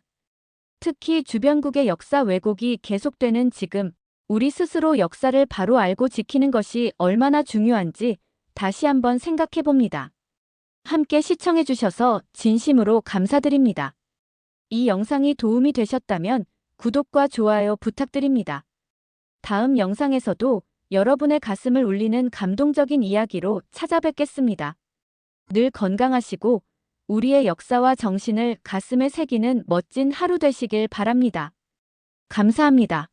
특히 주변국의 역사 왜곡이 계속되는 지금 우리 스스로 역사를 바로 알고 지키는 것이 얼마나 중요한지 다시 한번 생각해봅니다. 함께 시청해주셔서 진심으로 감사드립니다. 이 영상이 도움이 되셨다면 구독과 좋아요 부탁드립니다. 다음 영상에서도 여러분의 가슴을 울리는 감동적인 이야기로 찾아뵙겠습니다. 늘 건강하시고 우리의 역사와 정신을 가슴에 새기는 멋진 하루 되시길 바랍니다. 감사합니다.